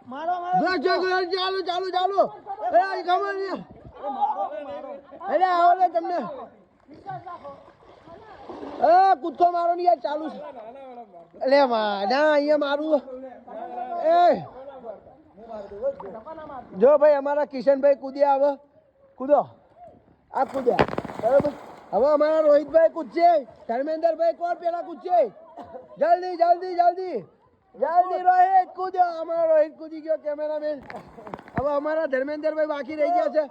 ચાલુ ચાલુ ચાલુ અરે ખબર નહીં અરે આવો ને તમને કૂદકો મારો ને યાર ચાલુ છે અલે ના અહીંયા મારું એ જો ભાઈ અમારા કિશનભાઈ કૂદ્યા આવે કૂદો આ કૂદ્યા બરાબર હવે અમારા રોહિતભાઈ કૂદશે ધર્મેન્દ્રભાઈ કોણ પેલા કૂદશે જલ્દી જલ્દી જલ્દી જલ્દી રોહિત કૂદ્યો અમારો રોહિત કૂદી ગયો કેમેરામેન હવે અમારા ધર્મેન્દ્રભાઈ બાકી રહી ગયા છે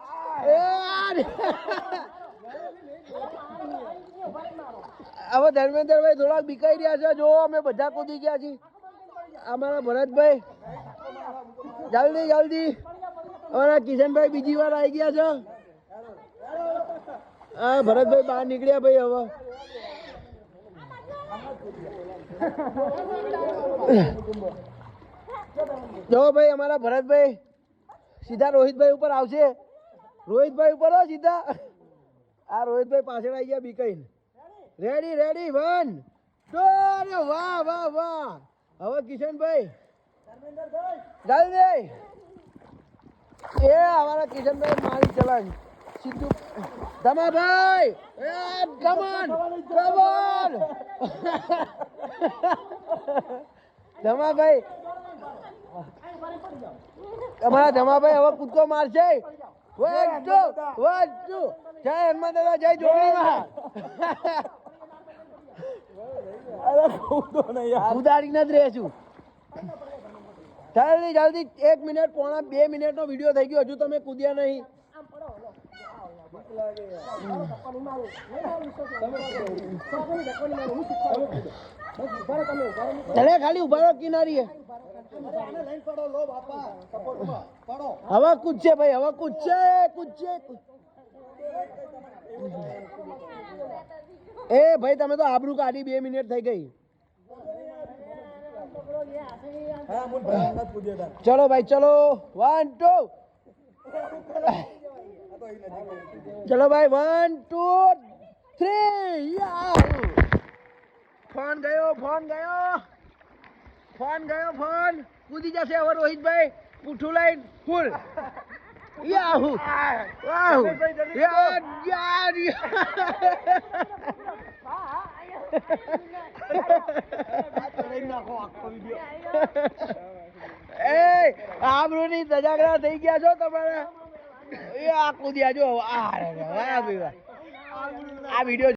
હવે ધર્મેન્દ્રભાઈ થોડાક બીકાઈ રહ્યા છે જો અમે બધા કૂદી ગયા છીએ અમારા ભરતભાઈ જલ્દી જલ્દી અમારા કિશનભાઈ બીજી વાર આવી ગયા છે હા ભરતભાઈ બહાર નીકળ્યા ભાઈ હવે જો ભાઈ અમારા ભરતભાઈ સીધા રોહિતભાઈ ઉપર આવશે રોહિતભાઈ ઉપર હો સીધા આ રોહિતભાઈ પાછળ આવી ગયા બીકાઈ રેડી રેડી 1 2 વાહ વાહ વાહ હવે કિશનભાઈ જલ્દી એ અમારા કિશનભાઈ મારી ચલાન સીધું ધમાભાઈ એ કમોન કમોન ધમાભાઈ અમારા ધમાભાઈ હવે કૂદકો મારશે 1 2 જય હનુમાન દાદા જય જોગણીમાં ઉદારી ન જ રહેશું જલ્દી જલ્દી 1 મિનિટ પોણા 2 મિનિટનો વિડીયો થઈ ગયો હજુ તમે કૂદ્યા નહીં ચલે ખાલી ઉભા રહો કિનારીએ હવે કૂદશે ભાઈ હવે કૂદશે કૂદશે એ ભાઈ તમે તો આબરૂ કાઢી 2 મિનિટ થઈ ગઈ ચલો ભાઈ ચલો 1 2 ચલો ભાઈ 1 2 3 ફોન ગયો ફોન ગયો ફોન ગયો ફોન કૂદી જશે હવે રોહિતભાઈ પૂઠું લઈને ફૂલ યાહુ યાહુ યાર યાર એ આબરૂની સજાગરા થઈ ગયા છો તમારા એ આ કૂદ્યા જો આ વિડીયો